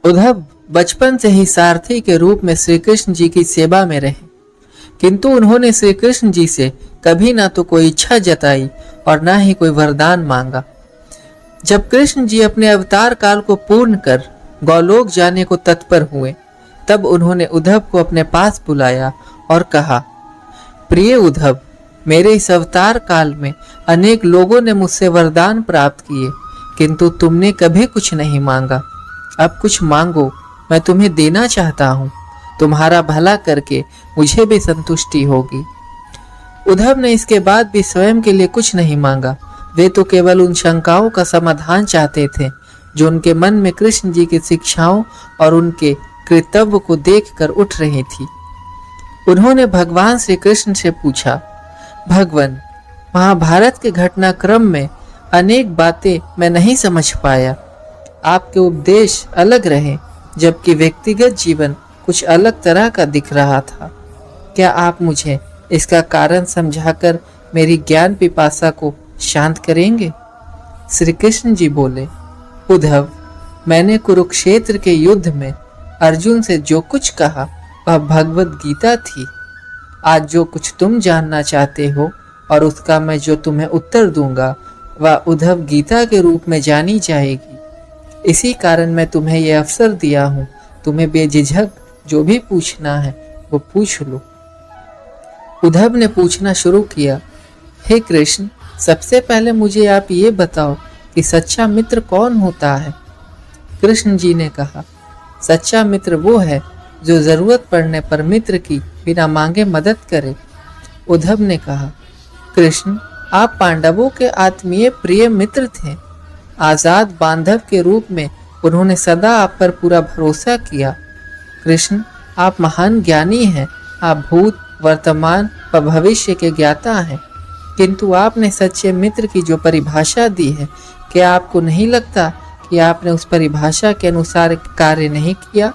उद्धव बचपन से ही सारथी के रूप में श्री कृष्ण जी की सेवा में रहे, किंतु उन्होंने श्री कृष्ण जी से कभी ना तो कोई इच्छा जताई और ना ही कोई वरदान मांगा। जब कृष्ण जी अपने अवतार काल को पूर्ण कर गौलोक जाने को तत्पर हुए, तब उन्होंने उद्धव को अपने पास बुलाया और कहा, प्रिय उद्धव, मेरे इस अवतार काल में अनेक लोगों ने मुझसे वरदान प्राप्त किए, किंतु तुमने कभी कुछ नहीं मांगा। अब कुछ मांगो, मैं तुम्हें देना चाहता हूँ। तुम्हारा भला करके मुझे भी संतुष्टि होगी। उद्धव ने इसके बाद भी स्वयं के लिए कुछ नहीं मांगा। वे तो केवल उन शंकाओं का समाधान चाहते थे जो उनके मन में कृष्ण जी की शिक्षाओं और उनके कर्तव्य को देखकर उठ रही थी। उन्होंने भगवान श्री कृष्ण से पूछा, भगवान, महाभारत के घटनाक्रम में अनेक बातें मैं नहीं समझ पाया। आपके उपदेश अलग रहे, जबकि व्यक्तिगत जीवन कुछ अलग तरह का दिख रहा था। क्या आप मुझे इसका कारण समझाकर मेरी ज्ञान पिपासा को शांत करेंगे? श्री कृष्ण जी बोले, उद्धव, मैंने कुरुक्षेत्र के युद्ध में अर्जुन से जो कुछ कहा वह भगवत गीता थी। आज जो कुछ तुम जानना चाहते हो और उसका मैं जो तुम्हें उत्तर दूंगा वह उद्धव गीता के रूप में जानी जाएगी। इसी कारण मैं तुम्हें यह अवसर दिया हूँ। तुम्हें बेझिझक जो भी पूछना है वो पूछ लो। उद्धव ने पूछना शुरू किया, हे कृष्ण, सबसे पहले मुझे आप ये बताओ कि सच्चा मित्र कौन होता है? कृष्ण जी ने कहा, सच्चा मित्र वो है जो जरूरत पड़ने पर मित्र की बिना मांगे मदद करे। उद्धव ने कहा, कृष्ण, आप पांडवों के आत्मीय प्रिय मित्र थे। आजाद बांधव के रूप में उन्होंने सदा आप पर पूरा भरोसा किया। कृष्ण, आप महान ज्ञानी हैं। आप भूत, वर्तमान व भविष्य के ज्ञाता हैं, किंतु आपने सच्चे मित्र की जो परिभाषा दी है, क्या आपको नहीं लगता कि आपने उस परिभाषा के अनुसार कार्य नहीं किया?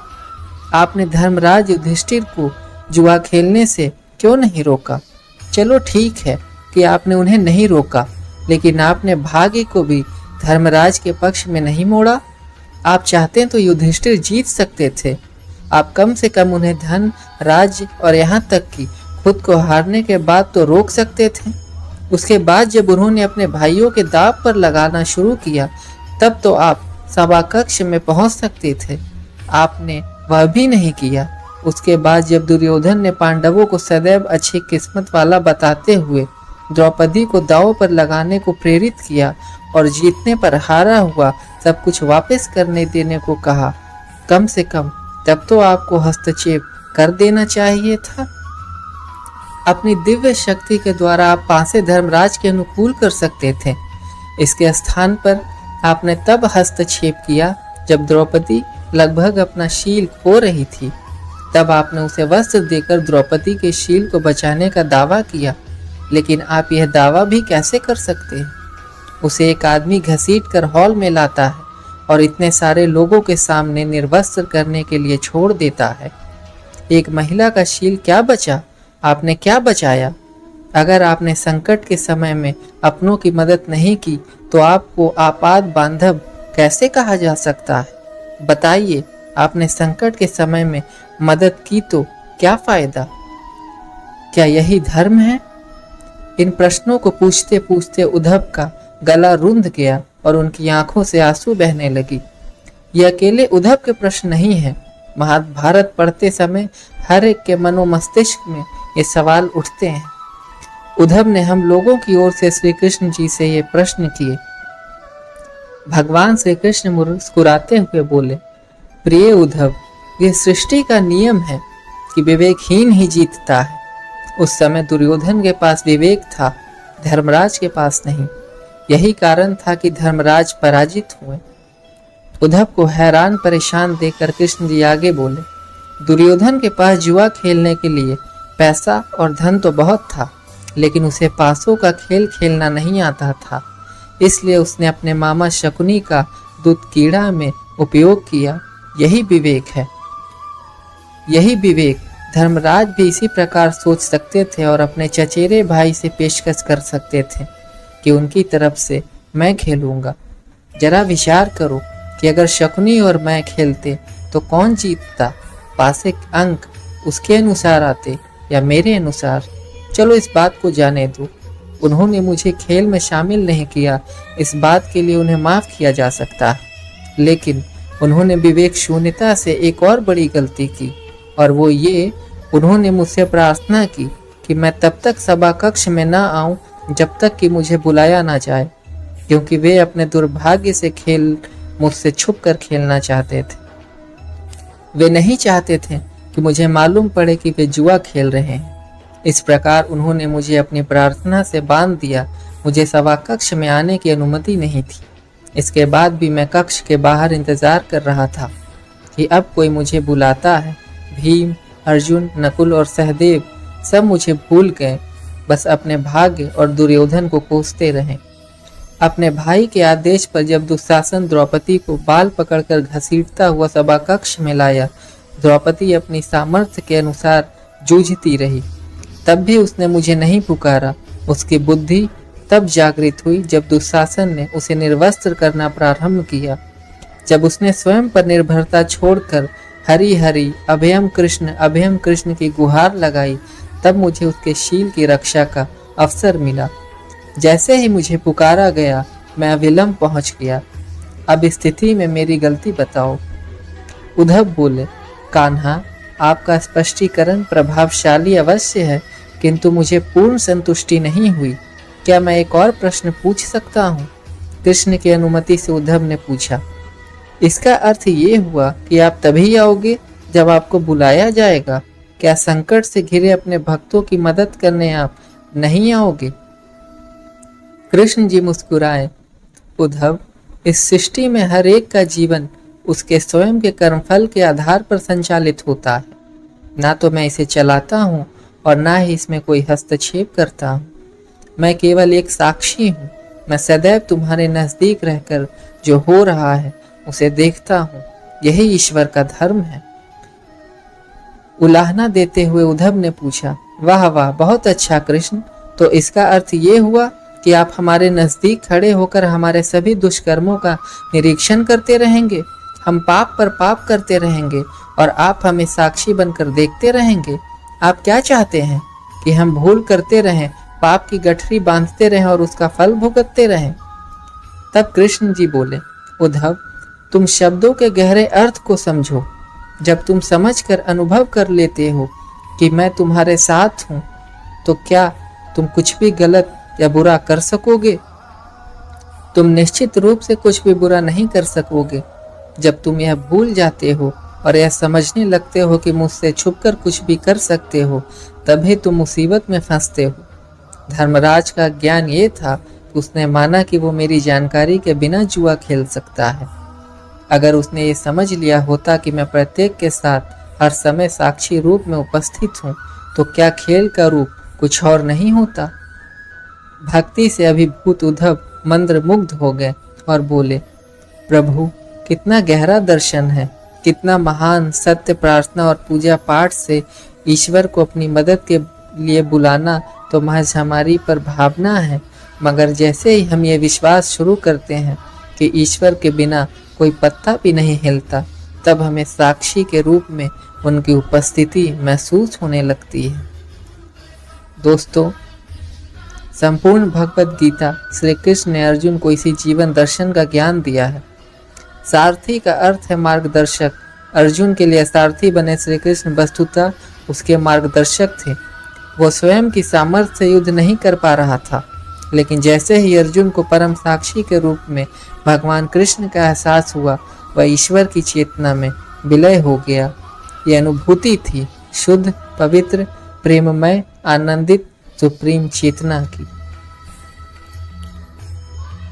आपने धर्मराज युधिष्ठिर को जुआ खेलने से क्यों नहीं रोका? चलो ठीक है कि आपने उन्हें नहीं रोका, लेकिन आपने भाग्य को भी धर्मराज के पक्ष में नहीं मोड़ा। आप चाहते तो युधिष्ठिर जीत सकते थे। आप कम से कम उन्हें धन, राज्य और यहाँ तक कि खुद को हारने के बाद तो रोक सकते थे। उसके बाद जब उन्होंने अपने भाइयों के दाव पर लगाना शुरू किया, तब तो आप सभा कक्ष में पहुंच सकते थे। आपने वह भी नहीं किया। उसके बाद जब दुर्योधन ने पांडवों को सदैव अच्छी किस्मत वाला बताते हुए द्रौपदी को दाव पर लगाने को प्रेरित किया और जीतने पर हारा हुआ सब कुछ वापस करने देने को कहा, कम से कम तब तो आपको हस्तक्षेप कर देना चाहिए था। अपनी दिव्य शक्ति के द्वारा आप पासे धर्मराज के अनुकूल कर सकते थे। इसके स्थान पर आपने तब हस्तक्षेप किया जब द्रौपदी लगभग अपना शील खो रही थी। तब आपने उसे वस्त्र देकर द्रौपदी के शील को बचाने का दावा किया, लेकिन आप यह दावा भी कैसे कर सकते हैं? उसे एक आदमी घसीट कर हॉल में लाता है और इतने सारे लोगों के सामने निर्वस्त्र करने के लिए छोड़ देता है। एक महिला का शील क्या बचा? आपने क्या बचाया? अगर आपने संकट के समय में अपनों की मदद नहीं की तो आपको आपात बांधव कैसे कहा जा सकता है? बताइए, आपने संकट के समय में मदद की तो क्या फायदा? क्या यही धर्म है? इन प्रश्नों को पूछते पूछते उद्धव का गला रुंध गया और उनकी आंखों से आंसू बहने लगी। ये अकेले उद्धव के प्रश्न नहीं है। महाभारत पढ़ते समय हर एक के मनो मस्तिष्क में ये सवाल उठते हैं। उद्धव ने हम लोगों की ओर से श्री कृष्ण जी से ये प्रश्न किए। भगवान श्री कृष्ण मुस्कुराते हुए बोले, प्रिय उद्धव, ये सृष्टि का नियम है कि विवेकहीन ही जीतता है। उस समय दुर्योधन के पास विवेक था, धर्मराज के पास नहीं। यही कारण था कि धर्मराज पराजित हुए। उद्धव को हैरान परेशान देखकर कृष्ण जी आगे बोले, दुर्योधन के पास जुआ खेलने के लिए पैसा और धन तो बहुत था, लेकिन उसे पासों का खेल खेलना नहीं आता था। इसलिए उसने अपने मामा शकुनी का दूध कीड़ा में उपयोग किया। यही विवेक है। यही विवेक धर्मराज भी इसी प्रकार सोच सकते थे और अपने चचेरे भाई से पेशकश कर सकते थे कि उनकी तरफ से मैं खेलूंगा। जरा विचार करो कि अगर शकुनी और मैं खेलते तो कौन जीतता? पासे अंक उसके अनुसार आते या मेरे अनुसार? चलो इस बात को जाने दो। उन्होंने मुझे खेल में शामिल नहीं किया, इस बात के लिए उन्हें माफ किया जा सकता है, लेकिन उन्होंने विवेक शून्यता से एक और बड़ी गलती की, और वो ये, उन्होंने मुझसे प्रार्थना की कि मैं तब तक सभा कक्ष में न आऊं जब तक कि मुझे बुलाया ना जाए, क्योंकि वे अपने दुर्भाग्य से खेल मुझसे छुप कर खेलना चाहते थे। वे नहीं चाहते थे कि मुझे मालूम पड़े कि वे जुआ खेल रहे हैं। इस प्रकार उन्होंने मुझे अपनी प्रार्थना से बांध दिया। मुझे सभा कक्ष में आने की अनुमति नहीं थी। इसके बाद भी मैं कक्ष के बाहर इंतजार कर रहा था कि अब कोई मुझे बुलाता है। भीम, अर्जुन, नकुल और सहदेव सब मुझे भूल गए, बस अपने भाग्य और दुर्योधन को कोसते रहे। अपने भाई के आदेश पर जब दुशासन द्रौपदी को बाल पकड़कर घसीटता हुआ सभा कक्ष में लाया, द्रौपदी अपनी सामर्थ्य के अनुसार जूझती रही। तब भी उसने मुझे नहीं पुकारा। उसकी बुद्धि तब जागृत हुई जब दुशासन ने उसे निर्वस्त्र करना प्रारंभ किया। जब उसने स्वयं पर निर्भरता छोड़कर हरि हरि अभयम कृष्ण की गुहार लगाई, तब मुझे उसके शील की रक्षा का अवसर मिला। जैसे ही मुझे पुकारा गया, मैं अविलंब पहुंच गया। अब स्थिति में मेरी गलती बताओ। उद्धव बोले, कान्हा, आपका स्पष्टीकरण प्रभावशाली अवश्य है, किंतु मुझे पूर्ण संतुष्टि नहीं हुई। क्या मैं एक और प्रश्न पूछ सकता हूँ? कृष्ण की अनुमति से उद्धव ने पूछा। इसका अर्थ ये हुआ कि आप तभी आओगे जब आपको बुलाया जाएगा। क्या संकट से घिरे अपने भक्तों की मदद करने आप नहीं आओगे? कृष्ण जी मुस्कुराए। उद्धव, इस सृष्टि में हर एक का जीवन उसके स्वयं के कर्मफल के आधार पर संचालित होता है। ना तो मैं इसे चलाता हूँ और ना ही इसमें कोई हस्तक्षेप करता हूँ। मैं केवल एक साक्षी हूँ। मैं सदैव तुम्हारे नजदीक रहकर जो हो रहा है उसे देखता हूँ। यही ईश्वर का धर्म है। उलाहना देते हुए उद्धव ने पूछा, वाह वाह, बहुत अच्छा कृष्ण। तो इसका अर्थ ये हुआ कि आप हमारे नजदीक खड़े होकर हमारे सभी दुष्कर्मों का निरीक्षण करते रहेंगे। हम पाप पर पाप करते रहेंगे और आप हमें साक्षी बनकर देखते रहेंगे। आप क्या चाहते हैं कि हम भूल करते रहें, पाप की गठरी बांधते रहें और उसका फल भुगतते रहें? तब कृष्ण जी बोले, उद्धव, तुम शब्दों के गहरे अर्थ को समझो। जब तुम समझकर अनुभव कर लेते हो कि मैं तुम्हारे साथ हूं, तो क्या तुम कुछ भी गलत या बुरा कर सकोगे? तुम निश्चित रूप से कुछ भी बुरा नहीं कर सकोगे। जब तुम यह भूल जाते हो और यह समझने लगते हो कि मुझसे छुपकर कुछ भी कर सकते हो, तभी तुम मुसीबत में फंसते हो। धर्मराज का ज्ञान ये था कि उसने माना कि वो मेरी जानकारी के बिना जुआ खेल सकता है। अगर उसने ये समझ लिया होता कि मैं प्रत्येक के साथ हर समय साक्षी रूप में उपस्थित हूँ, तो क्या खेल का रूप कुछ और नहीं होता? भक्ति से अभिभूत उद्धव मंत्रमुग्ध हो गए और बोले, प्रभु, कितना गहरा दर्शन है। कितना महान सत्य। प्रार्थना और पूजा पाठ से ईश्वर को अपनी मदद के लिए बुलाना तो महज हमारी पर भावना है, मगर जैसे ही हम ये विश्वास शुरू करते हैं कि ईश्वर के बिना कोई पत्ता भी नहीं हिलता, तब हमें साक्षी के रूप में उनकी उपस्थिति महसूस होने लगती है। दोस्तों, संपूर्ण भगवत गीता श्री कृष्ण ने अर्जुन को इसी जीवन दर्शन का ज्ञान दिया है। सारथी का अर्थ है मार्गदर्शक। अर्जुन के लिए सारथी बने श्री कृष्ण वस्तुतः उसके मार्गदर्शक थे। वो स्वयं की सामर्थ्य से युद्ध नहीं कर पा रहा था, लेकिन जैसे ही अर्जुन को परम साक्षी के रूप में भगवान कृष्ण का एहसास हुआ, वह ईश्वर की चेतना में विलय हो गया। यह अनुभूति थी शुद्ध, पवित्र, प्रेममय, आनंदित, सुप्रीम चेतना की।